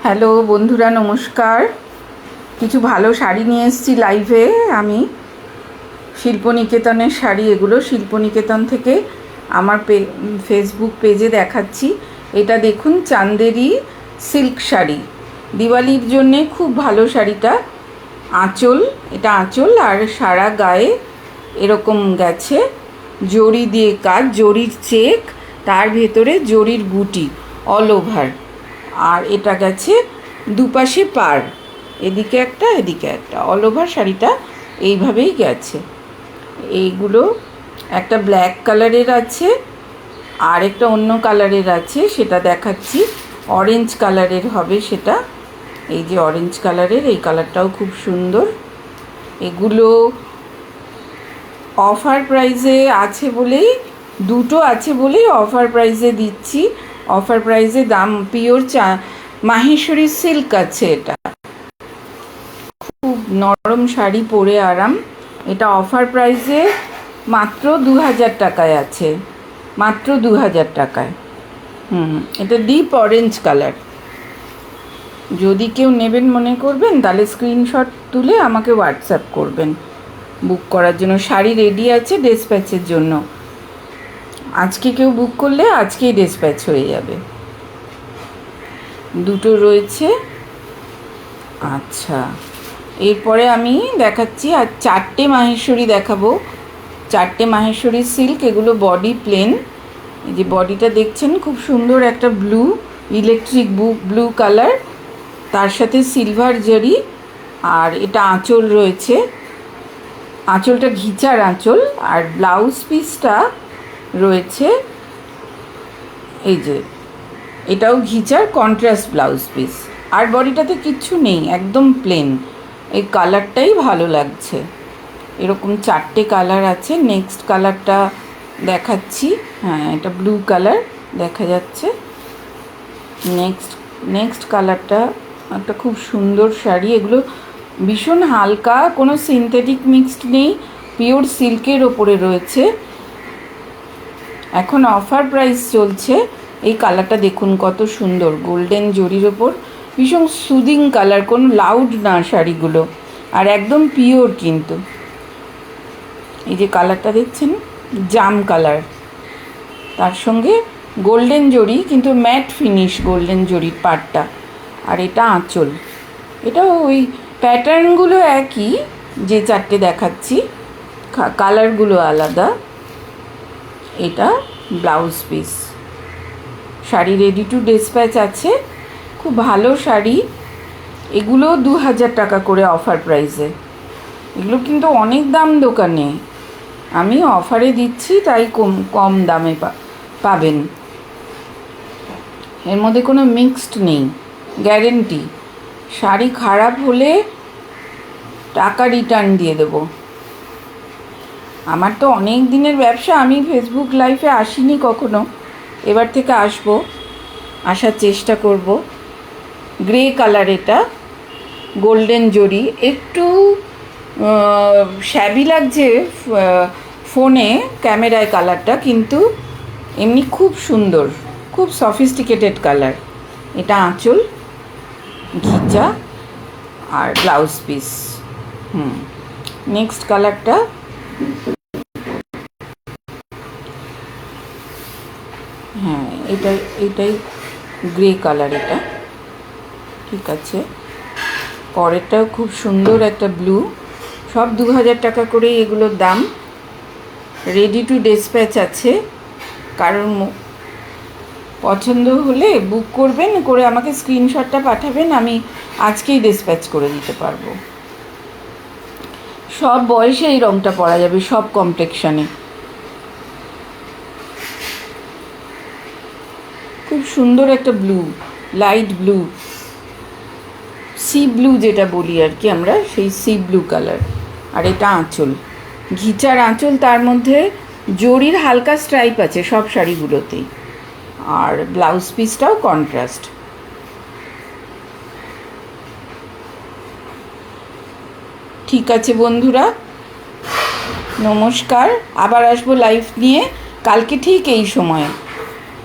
Hello বন্ধুরা, নমস্কার। কিছু ভালো শাড়ি নিয়ে এসেছি লাইভে। আমি শিল্পনিকেতনের শাড়ি, এগুলো শিল্পনিকেতন থেকে আমার ফেসবুক পেজে দেখাচ্ছি। এটা দেখুন, চান্দেরি সিল্ক শাড়ি, দিওয়ালির জন্যে খুব ভালো শাড়িটা। আঁচল, এটা আঁচল, আর সারা গায়ে এরকম গেছে জরি দিয়ে কাজ, জরির চেক, তার ভেতরে জরির বুটি অল ওভার। আর এটা গেছে দুপাশে পার, এদিকে একটা এদিকে একটা, অল ওভার শাড়িটা এইভাবেই গেছে। এইগুলো একটা ব্ল্যাক কালারের আছে, আর একটা অন্য কালারের আছে, সেটা দেখাচ্ছি। অরেঞ্জ কালারের হবে সেটা। এই যে অরেঞ্জ কালারের, এই কালারটাও খুব সুন্দর। এগুলো অফার প্রাইসে আছে বলেই, দুটো আছে বলেই অফার প্রাইসে দিচ্ছি। অফার প্রাইসে দাম, পিওর মাহেশ্বরী সিল্ক আছে। এটা খুব নরম শাড়ি, পরে আরাম। এটা অফার প্রাইসে মাত্র 2000 টাকায় আছে, মাত্র 2000 টাকায়। এটা ডিপ অরেঞ্জ কালার। যদি কেউ নেবেন মনে করবেন, তাহলে স্ক্রিনশট তুলে আমাকে হোয়াটসঅ্যাপ করবেন বুক করার জন্য। শাড়ি রেডি আছে ডেসপ্যাচের জন্য। আজকে কেউ বুক করলে আজকেই ডেসপ্যাচ হয়ে যাবে। দুটো রয়েছে। আচ্ছা, এরপরে আমি দেখাচ্ছি আর 4টে মাহেশ্বরী দেখাবো। 4টে মাহেশ্বরী সিল্ক, এগুলো বডি প্লেন। এই যে বডিটা দেখছেন, খুব সুন্দর একটা ব্লু, ইলেকট্রিক ব্লু কালার, তার সাথে সিলভার জরি। আর এটা আঁচল রয়েছে, আঁচলটা ঘিচার আঁচল। আর ব্লাউজ পিসটা রয়েছে এই যে, এটাও ঘিচার কন্ট্রাস্ট ব্লাউজ পিস। আর বডিটাতে কিচ্ছু নেই, একদম প্লেন। এই কালারটাই ভালো লাগছে। এরকম 4টে কালার আছে। নেক্সট কালারটা দেখাচ্ছি। হ্যাঁ, এটা ব্লু কালার দেখা যাচ্ছে। নেক্সট কালারটা একটা খুব সুন্দর শাড়ি। এগুলো ভীষণ হালকা, কোনো সিনথেটিক মিক্সড নেই, পিওর সিল্কের ওপরে রয়েছে। এখন অফার প্রাইস চলছে। এই কালারটা দেখুন কত সুন্দর, গোল্ডেন জরির ওপর, ভীষণ সুদিং কালার, কোনো লাউড না শাড়িগুলো, আর একদম পিওর কিন্তু। এই যে কালারটা দেখছেন, জাম কালার, তার সঙ্গে গোল্ডেন জরি, কিন্তু ম্যাট ফিনিশ গোল্ডেন জরির পাটটা। আর এটা আঁচল। এটা ওই প্যাটার্নগুলো একই, যে 4টে দেখাচ্ছি, কালারগুলো আলাদা। এটা blouse piece. Sari ready to dispatch আছে, খুব ভালো শাড়ি। এগুলো 2000 টাকা করে অফার প্রাইসে। এগুলো কিন্তু অনেক দাম দোকানে, আমি অফারে দিচ্ছি, তাই কম দামে পাবেন। এর মধ্যে কোনো মিক্সড নেই, গ্যারেন্টি। শাড়ি খারাপ হলে টাকা রিটার্ন দিয়ে দেবো। আমার তো অনেক দিনের ব্যবসা, আমি ফেসবুক লাইভে আসিনি কখনো, এবার থেকে আসবো, আসার চেষ্টা করব। গ্রে কালার, এটা গোল্ডেন জরি, একটু শ্যাবি লাগছে ফোনে, ক্যামেরায় কালারটা, কিন্তু এমনি খুব সুন্দর, খুব সফিস্টিকেটেড কালার। এটা আঁচল, ঘিচা, আর ব্লাউজ পিস। নেক্সট কালারটা হ্যাঁ, এটাই গ্রে কালার। এটা ঠিক আছে। পরেরটাও খুব সুন্দর একটা ব্লু। সব 2000 টাকা করেই এগুলোর দাম। রেডি টু ডিসপ্যাচ আছে, কারণ পছন্দ হলে বুক করবেন, করে আমাকে স্ক্রিনশটটা পাঠাবেন, আমি আজকেই ডিসপ্যাচ করে দিতে পারবো। সব বয়সে এই রঙটা পরা যাবে, সব কমপ্লেক্সনে। খুব সুন্দর একটা blue, light blue, C blue যেটা বলি আর কি আমরা, সেই সি ব্লু কালার। আর এটা আঁচল, ঘিচার আঁচল, তার মধ্যে জরির হালকা স্ট্রাইপ আছে সব শাড়িগুলোতেই। আর ব্লাউজ পিসটাও কন্ট্রাস্ট। ঠিক আছে বন্ধুরা, নমস্কার। আবার আসবো লাইভ নিয়ে কালকে ঠিক এই সময়ে।